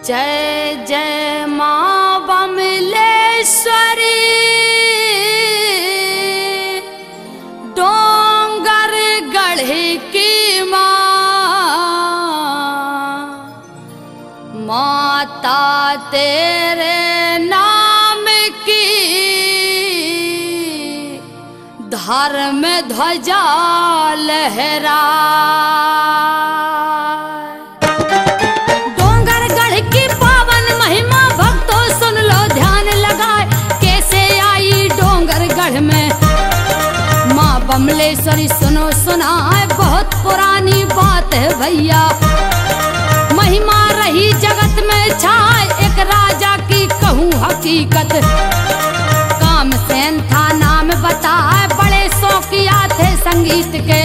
जय जय माँ बमलेश्वरी, डोंगर गढ़ की माता तेरे नाम की धर्म ध्वजा लहरा। डोंगर गढ़ की पावन महिमा भक्तों सुन लो ध्यान लगाए, कैसे आई डोंगर गढ़ में माँ बमलेश्वरी। सुनो सुनाए बहुत पुरानी बात है भैया, महिमा रही जगत में छाए, एक राजा की कहूँ हकीकत। कामसेन था नाम बताए, बड़े शौकिया थे संगीत के,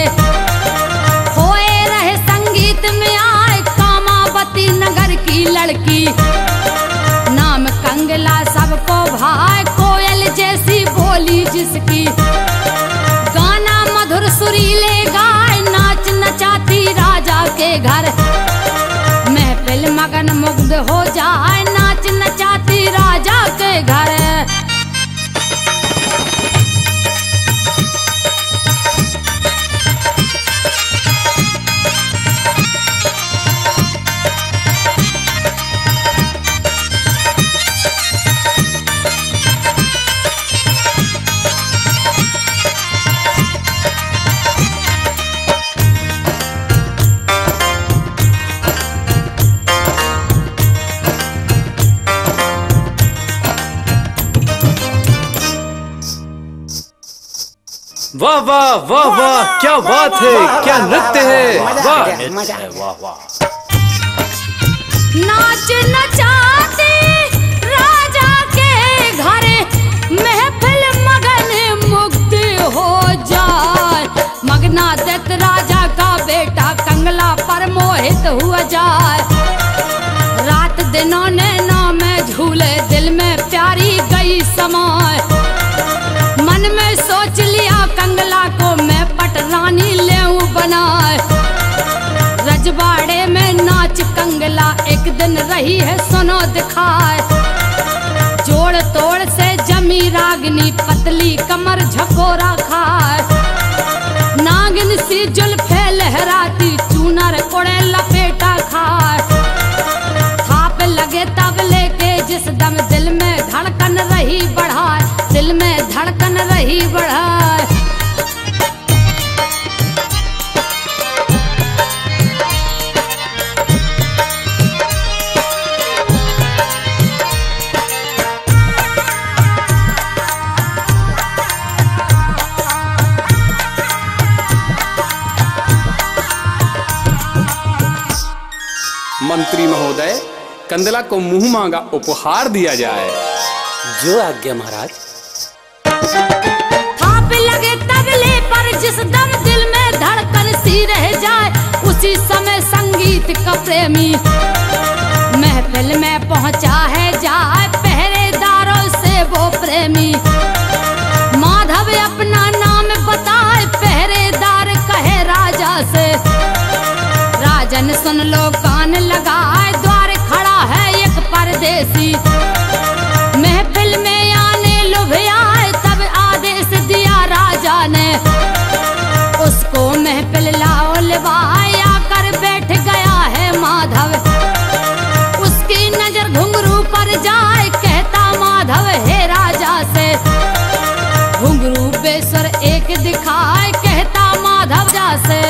खोए रहे संगीत में आए कामावती नगर की लड़की। नाम कंगला सबको भाए, कोयल जैसी बोली जिसकी, गाना मधुर सुरीले गाए, नाच नचाती राजा के घर। महफिल मगन मुग्ध हो जाए, नाच नचाती राजा के घर। वाह वाह वाह वाह, क्या बात है, क्या नृत्य है, वाह वाह वाह। नाच नचाते राजा के घर, महफिल मगन मुग्ध हो जाए। मगनादत राजा का बेटा कंगला पर मोहित हुआ जाए। रात दिनों नैना में झूले, दिल में प्यारी गई समाए। मन में सोच लिया कंगला को मैं पटरानी लेऊं बनाए। रजवाड़े में नाच कंगला एक दिन रही है सुनो दिखाए। जोड़ तोड़ से जमी रागनी, पतली कमर झकोरा खाए। नागिन सी जुल्फे लहराती, चूनर कोड़े लपेटा खाए। थाप लगे तबले के जिस दम, दिल में धड़कन रही बढ़ाए, दिल में धड़कन रही बढ़ाए। मंत्री महोदय, कंदला को मुंह मांगा उपहार दिया जाए। जो आज्ञा महाराज। थाप लगे तबले पर जिस दम, दिल में धड़कन सी रह जाए, उसी समय संगीत का प्रेमी महफिल में पहुंचा है जाए। पहरेदारों से वो प्रेमी माधव अपना नाम बताए, पहरेदार कहे राजा से। राजन सुन लो कान लगाए, द्वार खड़ा है एक परदेसी। महफिल में आने लुभाए, तब आदेश दिया राजा ने। उसको महफिल लाओ लिवाए, आकर बैठ गया है माधव। उसकी नजर घुंघरू पर जाए, कहता माधव है राजा से। घुंघरू बेसुर एक दिखाए, कहता माधव जा से।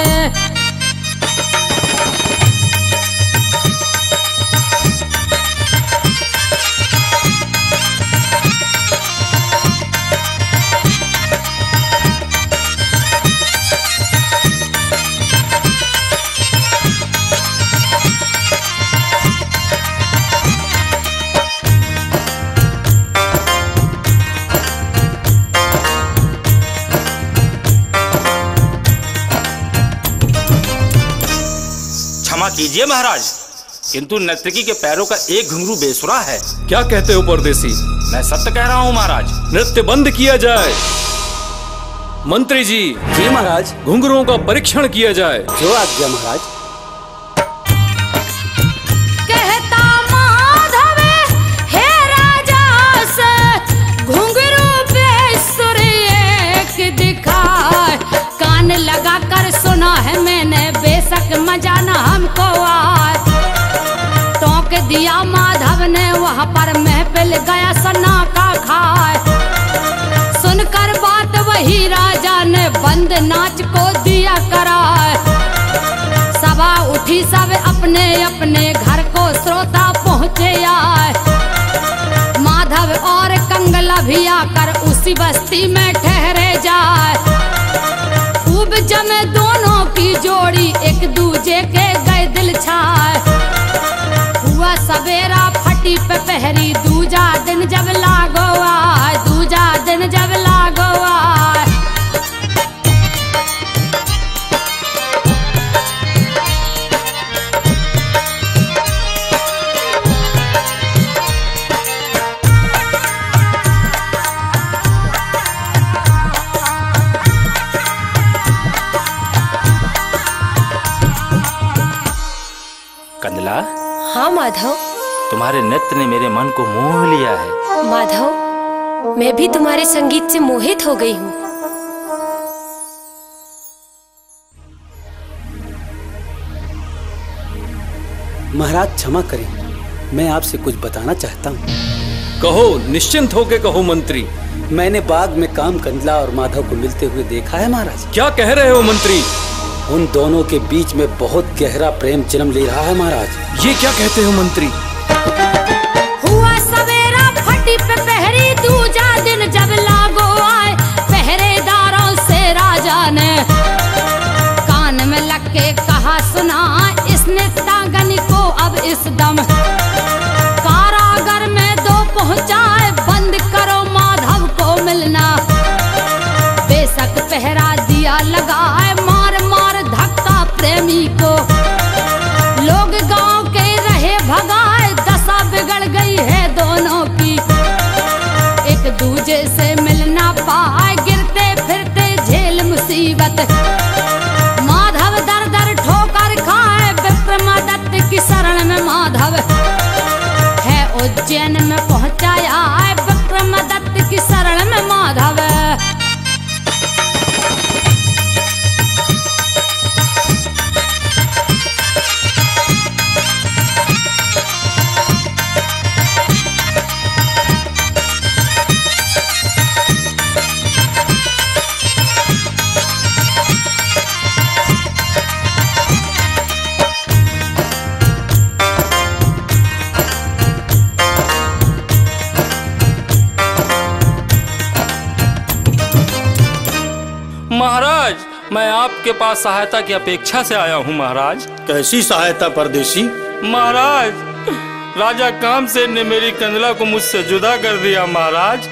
क्षमा कीजिए महाराज, किंतु नर्तकी के पैरों का एक घुंघरू बेसुरा है। क्या कहते हो परदेसी? मैं सत्य कह रहा हूँ महाराज। नृत्य बंद किया जाए। मंत्री जी। जी महाराज। घुंघरुओं का परीक्षण किया जाए। जो आज्ञा महाराज। कहता बंद नाच को दिया कराए। सभा उठी सब अपने अपने घर को श्रोता पहुँचे आए। माधव और कंगला भी आकर उसी बस्ती में ठहरे जाए। खूब जमे दोनों की जोड़ी एक दूजे के गए दिल छाए। हुआ सवेरा फटी पे पहरी दूजा दिन जब लागो आए, दूजा दिन जब लागो आए। कंदला। हाँ माधव। तुम्हारे नृत्य ने मेरे मन को मोह लिया है। माधव, मैं भी तुम्हारे संगीत से मोहित हो गई हूँ। महाराज क्षमा करें, मैं आपसे कुछ बताना चाहता हूँ। कहो, निश्चिंत होके कहो मंत्री। मैंने बाग में काम कंदला और माधव को मिलते हुए देखा है महाराज। क्या कह रहे हो मंत्री? उन दोनों के बीच में बहुत गहरा प्रेम जन्म ले रहा है महाराज। ये क्या कहते हो मंत्री? हुआ सवेरा फटी पे पहरी दूजा दिन जब लागो आए। पहरेदारों से राजा ने कान में लग के कहा सुना, इसने तांगनी को अब इस दम कारागर में दो पहुंचाए। बंद करो माधव को मिलना। बेशक पहरा दिया लगाए, मार मार धक्का प्रेमी को। लोग गांव के रहे भगाए, दशा बिगड़ गई है दोनों की। एक दूजे से मिलना पाए, गिरते फिरते झेल मुसीबत। माधव दर दर ठोकर खाए, विक्रमादित्य की शरण में माधव है उज्जैन में पहुंचाया। विक्रमादित्य की शरण में माधव महाराज, मैं आपके पास सहायता की अपेक्षा से आया हूँ महाराज। कैसी सहायता परदेसी? महाराज, राजा कामसेन ने मेरी कंदला को मुझसे जुदा कर दिया महाराज।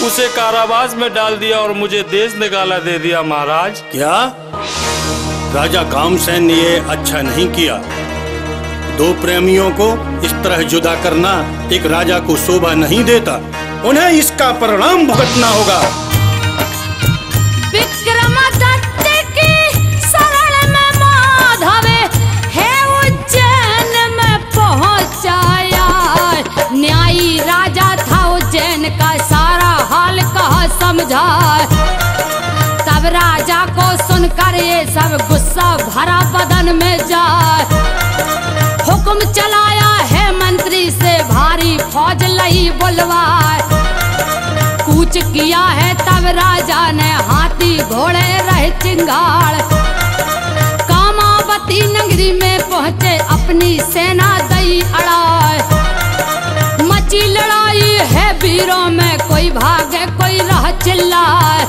उसे कारावास में डाल दिया और मुझे देश निकाला दे दिया महाराज। क्या? राजा कामसेन ने ये अच्छा नहीं किया। दो प्रेमियों को इस तरह जुदा करना एक राजा को शोभा नहीं देता। उन्हें इसका परिणाम भुगतना होगा। विक्रमादित्य की शरण में माधव है उज्जैन में पहुंचाया। न्यायी राजा था उज्जैन का, सारा हाल कहा समझा। तब राजा को सुनकर ये सब गुस्सा भरा बदन में जाए। हुक्म चलाया है मंत्री से, भारी फौज लई बुलवाए। कूच किया है तब राजा ने, हाथी घोड़े रहे चिंगाड़। कामावती नगरी में पहुंचे, अपनी सेना दई अड़ाए। मची लड़ाई है वीरों में, कोई भागे कोई रह चिल्लाए।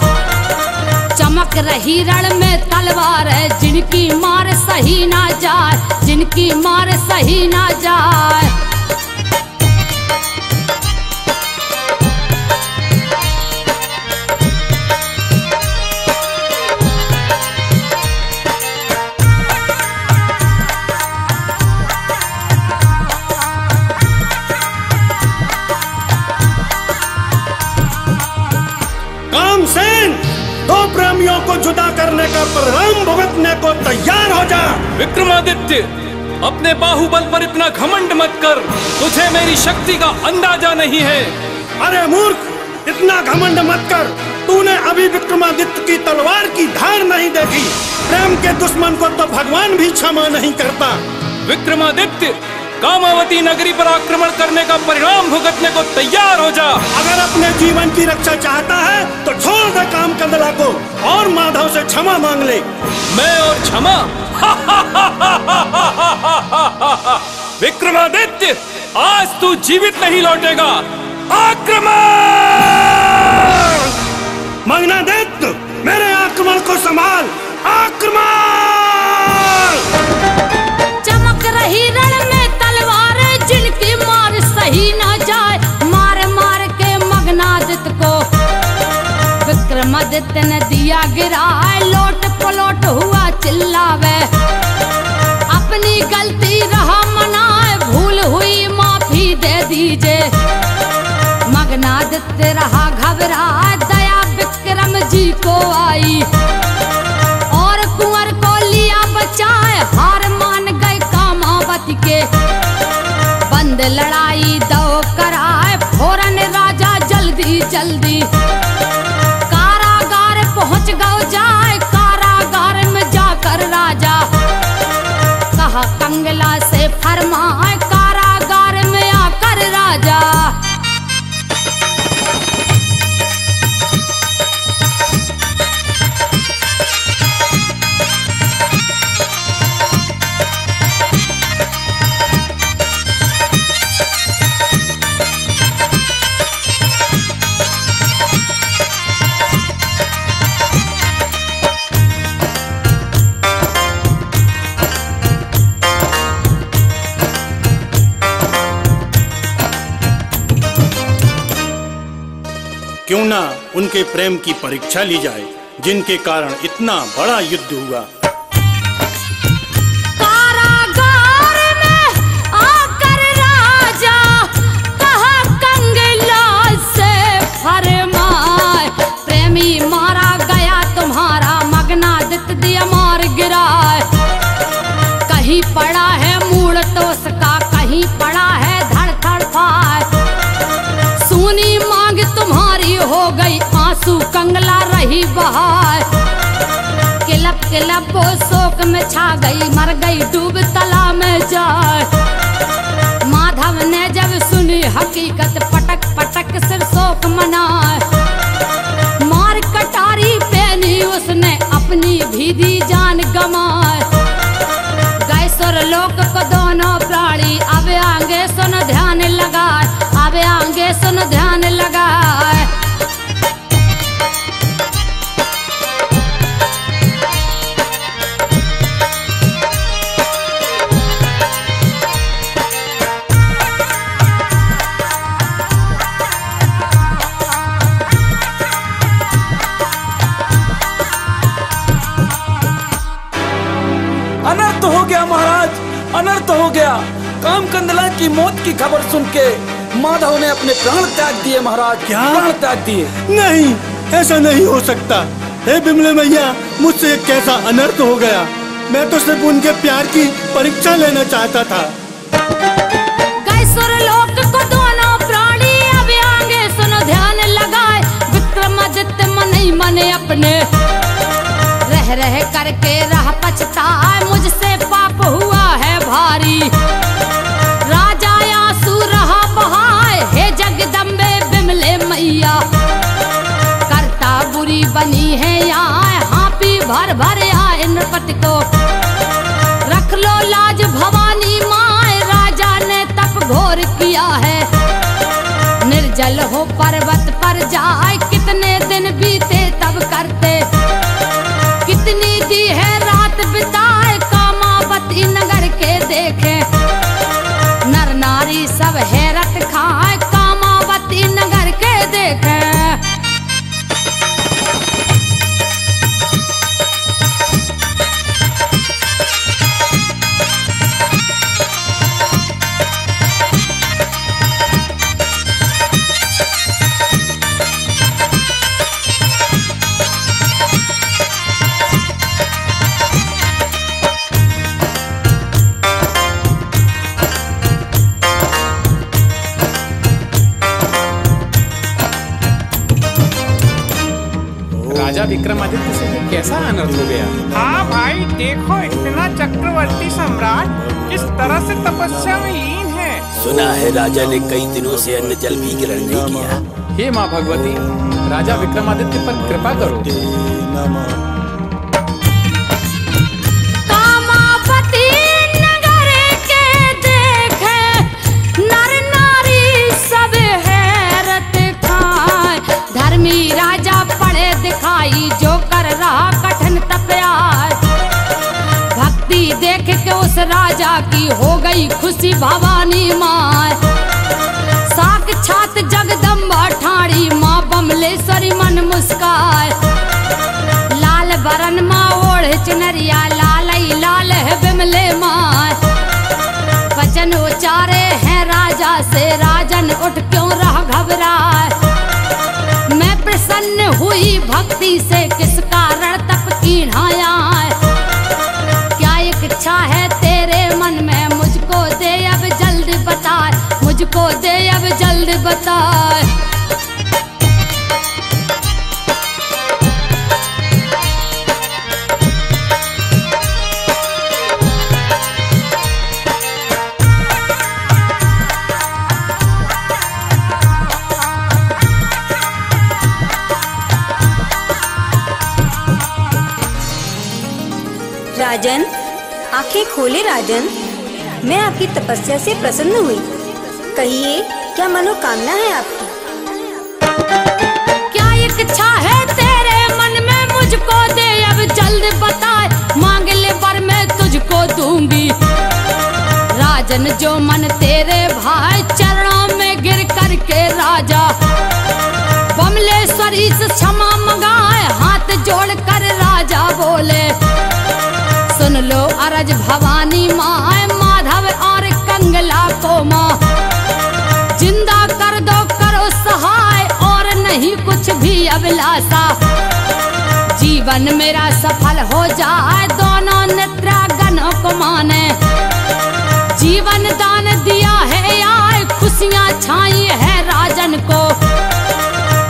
चमक रही रण में तलवार है, जिनकी मार सही ना जाए, जिनकी मार सही ना जाए। कामसेन, दो प्रेमियों को जुदा करने का परिणाम भुगतने को तैयार हो जा। विक्रमादित्य, अपने बाहुबल पर इतना घमंड मत कर। तुझे मेरी शक्ति का अंदाजा नहीं है। अरे मूर्ख, इतना घमंड मत कर। तूने अभी विक्रमादित्य की तलवार की धार नहीं देखी। प्रेम के दुश्मन को तो भगवान भी क्षमा नहीं करता। विक्रमादित्य, कामावती नगरी पर आक्रमण करने का परिणाम भुगतने को तैयार हो जा। अगर अपने जीवन की रक्षा चाहता है तो छोड़ दे काम कंदला को और माधव से क्षमा मांग ले। मैं और क्षमा? विक्रमादित्य, आज तू जीवित नहीं लौटेगा। आक्रमण! मग्नादित्य, मेरे आक्रमण को संभाल। आक्रमण! चमक रही रण में तलवार, जिनकी मार सही न जाए, मार मार के मग्नादित्य को विक्रमादित्य ने दिया गिराए। लोट पलोट हुआ चिल्लावे, अपनी गलती रहा मनाए, भूल हुई माफी दे दीजिए। मग्नादित्य रहा घबराए, दया विक्रम जी को आई और कुंवर को लिया बचाए। हार मान गए कामावती के, बंद लड़ाई दो कराए। फौरन राजा जल्दी जल्दी कारागार पहुंच गए जाए। कारागार में जाकर राजा कहा कंगला से फरमाए। कारागार में आकर राजा क्यों ना उनके प्रेम की परीक्षा ली जाए, जिनके कारण इतना बड़ा युद्ध हुआ। कारागार में आकर राजा कहा कंगला से फरमाए। प्रेमी मारा गया तुम्हारा, मग्नादित्य दिया मार गिराए। कहीं पड़ा है मूल तो उसका, कहीं पड़ा है धड़ धड़ फाय। सुनी मांग तुम्हारी हो गई, आंसू कंगला रही बहाय। किलब वो शोक में छा गई, मर गई डूब तालाब में जाए। माधव ने जब सुनी हकीकत, पटक पटक सिर शोक मनाए। मार कटारी पहनी उसने, अपनी भी दी जान गमाए। गए सुरलोक को दोनों प्राणी, अब आगे सुन ध्यान लगाए, अब आगे सुन ध्यान लगाए। अनर्थ हो गया महाराज, अनर्थ हो गया। काम कंदला की मौत की खबर सुन के माधव ने अपने प्राण त्याग दिए महाराज। क्या? प्राण त्याग दिए? नहीं, ऐसा नहीं हो सकता। हे बिमले मैया, मुझसे कैसा अनर्थ हो गया। मैं तो सिर्फ उनके प्यार की परीक्षा लेना चाहता था। गए सुरलोक को दोनों प्राणी, अब आगे सुनो ध्यान लगाए। विक्रमादित्य मन ही मने अपने रह रह करके रह पछताए। मुझसे पाप हुआ है भारी, राजा आंसू रहा बहाए। हे जगदम्बे बिमले मैया, करता बुरी बनी है यहाँ। हाँपी भर भर आए नृपति को, रख लो लाज भवानी माए। राजा ने तप घोर किया है, निर्जल हो पर्वत पर जाए। कितने दिन बीते तब करते, कितनी दी है रात बिताए। कामावती नगर के देखे, नर नारी सब हैरत खाए। कामावती नगर के देखे, राजा विक्रमादित्य से कैसा अनर्थ हो गया? हाँ भाई देखो, इतना चक्रवर्ती सम्राट किस तरह से तपस्या में लीन है। सुना है राजा ने कई दिनों से अन्न जल भी ग्रहण नहीं किया। हे माँ भगवती, राजा विक्रमादित्य पर कृपा करो। कामावती नगर के देखे नर नारी सब हैरत खाए। धर्मी राजा पड़े दिखाई जो कर रहा कठिन तपयार। भक्ति देख के उस राजा की हो गई खुशी भवानी माँ। साक्षात जगदम्बा ठाड़ी माँ बमलेश्वरी मन मुस्काए। लाल बरन माँ ओढ़ चुनरिया लाल ही लाल है बिमले माँ। वचन उचारे हैं राजा से राजन उठ क्यों रह घबराए। मैं प्रसन्न हुई भक्ति से किस कारण तप कीढ़ाया। क्या एक इच्छा है तेरे मन में मुझको दे अब जल्द बताए। मुझको दे अब जल्द बताए। राजन, आंखें खोले राजन। मैं आपकी तपस्या से प्रसन्न हुई। कहिए, क्या मनोकामना है आपकी? क्या एक इच्छा है तेरे मन में मुझको दे अब जल्द बताए। मांग ले वर मैं तुझको दूंगी। राजन जो मन तेरे भाई चरणों में गिर करके राजा बमलेश्वरी से क्षमा मंगाए। हाथ जोड़ कर राजा बोले सुन लो अरज भवानी माँ। माधव और कंगला को माँ जिंदा कर दो करो सहाय। और नहीं कुछ भी अभिलाषा जीवन मेरा सफल हो जाए। दोनों नेत्रागणों को माने जीवन दान दिया है आए। खुशियाँ छाई है राजन को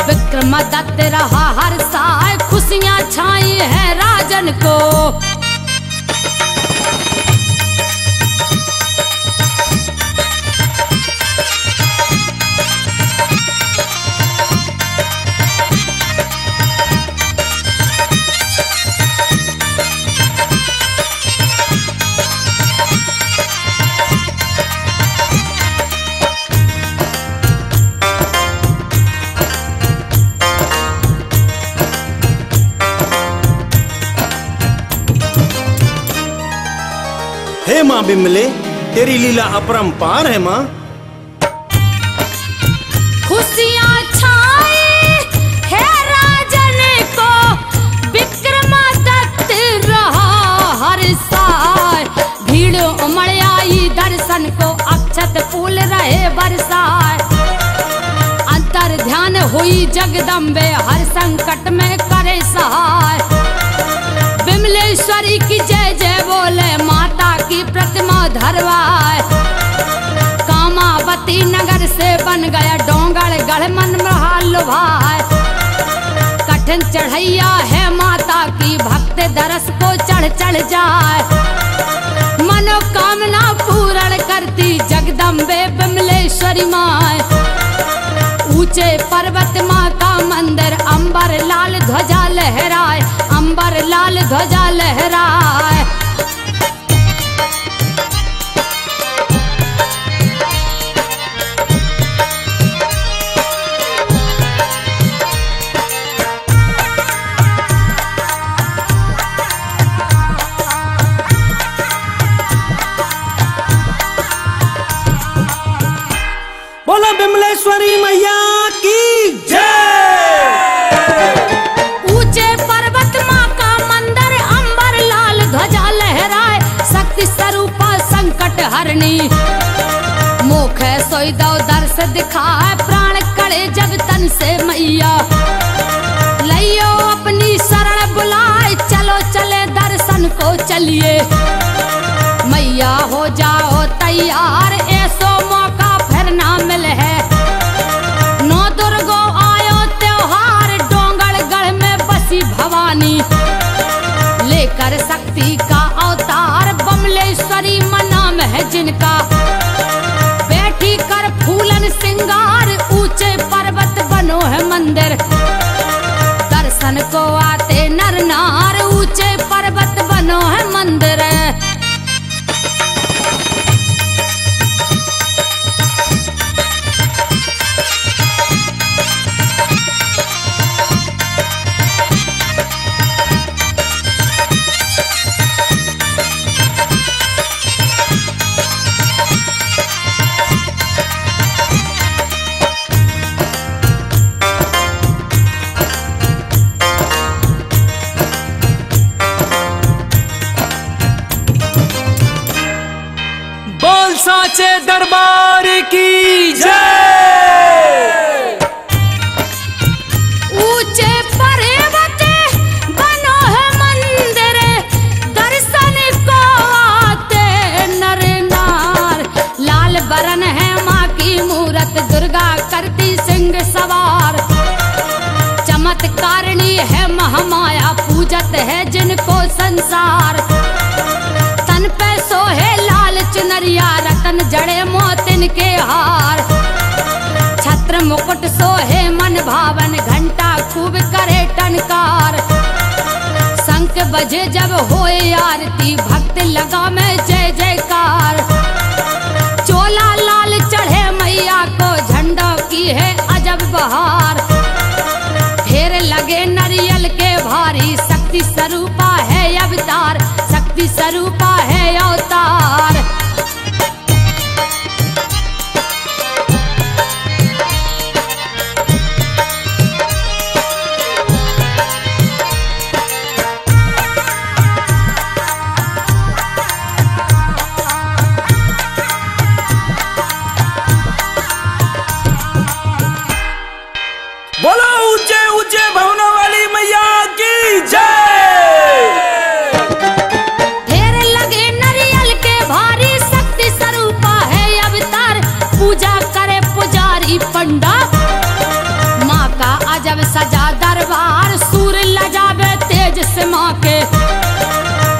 विक्रमादित्य रहा हर साय। खुशियाँ छाई है राजन को। हे माँ बिमले, तेरी लीला अपरंपार है माँ। खुशियाँ छाई है राजन को विक्रमादित्य रहा हर साय। भीड़ उमड़ आई दर्शन को अक्षत फूल रहे बरसाए। अंतर ध्यान हुई जगदम्बे हर संकट में करे सहाय। बिमलेश्वरी की जय जय बोले माता की प्रतिमा धरवाए। कामावती नगर से बन गया डोंगड़ गढ़ मन रहा लुभाए। कठिन चढ़ैया है माता की भक्त दरस को चढ़ चढ़ जाए। मनोकामना पूर्ण करती जगदम्बे बिमलेश्वरी माँ। ऊंचे पर्वत माँ का मंदिर अंबर लाल ध्वजा लहराए। अंबर लाल ध्वजा लहराए। बोलो बिमलेश्वरी मैया की जय। ऊंचे पर्वत माँ का मंदिर अंबर लाल ध्वजा लहराए। शक्ति स्वरूपा संकट हरणी मुख सोई दो दर्श दिखाए। प्राण कड़े जब तन से मैया लियो अपनी शरण बुलाए। चलो चले दर्शन को चलिए मैया हो जाओ तैयार। ऐसो मौका फिर ना मिले है। नौ दुर्गो आयो त्योहार डोंगड़ गढ़ में बसी भवानी। सच्चे दरबार की जय। ऊंचे पर्वत बनो है मंदिर, दर्शन को आते नर नार। लाल बरन है माँ की मूरत, दुर्गा करती सिंह सवार। चमत्कारिणी है महामाया, पूजत है जिनको संसार। तन पे सोहे लाल चुनरिया, रतन जड़े मोतिन के हार। छत्र मुकुट सोहे मन भावन, घंटा खूब करे टनकार। शंख बजे जब होए आरती, भक्त लगा में जय जयकार। चोला लाल चढ़े मैया को, झंडों की है अजब बहार। ढेर लगे नरियल के भारी, शक्ति स्वरूपा है अवतार, शक्ति स्वरूपा है अवतार। बोलो ऊंचे ऊंचे भवनों वाली मैया की जय। ढेर लगे नरियल के भारी, शक्ति स्वरूपा है अवतार। पूजा करे पुजारी पंडा, माँ का अजब सजा दरबार। सूर लजावे तेज से माँ के,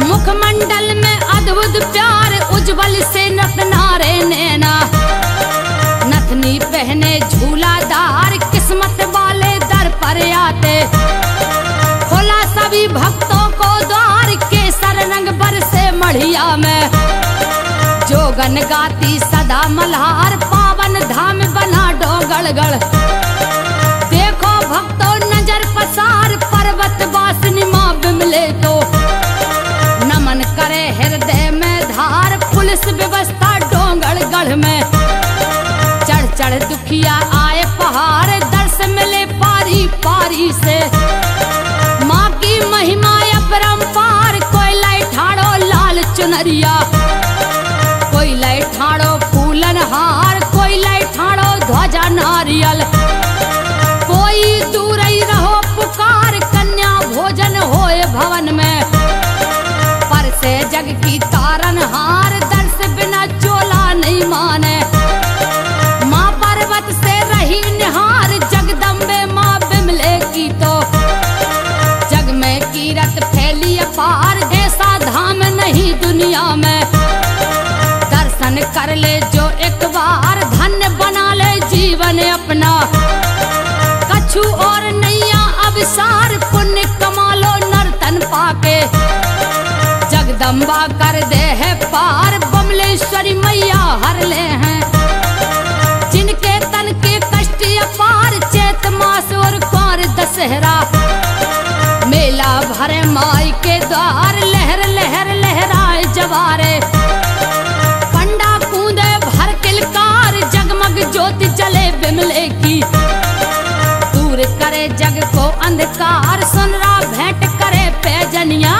मुखमंडल में अद्भुत प्यार। उज्जवल से नखनारे नैना, नथनी पहने झूलादार। किस्मत वाले दर पर आते, खोला सभी भक्तों को द्वार। केसर रंग बरसे मढ़िया में, जोगन गाती सदा मल्हार। पावन धाम बना डोंगरगढ़, देखो भक्तों नजर पसार। पर्वत वासिनी माँ बिमले को, नमन करे हृदय में धार। पुलिस व्यवस्था डोंगरगढ़ में, चढ़ चढ़ दुखिया आए पहाड़। दर्श मिले पारी पारी से, माँ की महिमा अपरंपार। कोई लाई ठाड़ो लाल चुनरिया, कोई लाई ठाड़ो फूलन हार। कोई लाई ठाड़ो ध्वजा नारियल, कोई दूर ही रहो पुकार। कन्या भोजन होए भवन में, पर से जग की तारन हार। दर्श बिना चोला नहीं माने, माँ पर्वत से रही निहार। जगदम्बे माँ बिमले की तो, जग में कीरत फैली अपार। ऐसा धाम नहीं दुनिया में, दर्शन कर ले जो एक बार। धन्य बना ले जीवन अपना, कछु और नैया अभिसार। पुण्य कमा लो नर्तन पाके, जगदम्बा कर दे है पार। बमलेश्वरी मैया हर ले हैं, जिनके तन के कष्ट अपार। चैत मास और कुंवर दशहरा, मेला भरे माई के द्वार। लहर लहर लहराए जवारे, पंडा कूदे भर किलकार। जगमग ज्योति जले बिमले की, दूर करे जग को अंधकार। सुनरा भेंट करे पैजनिया,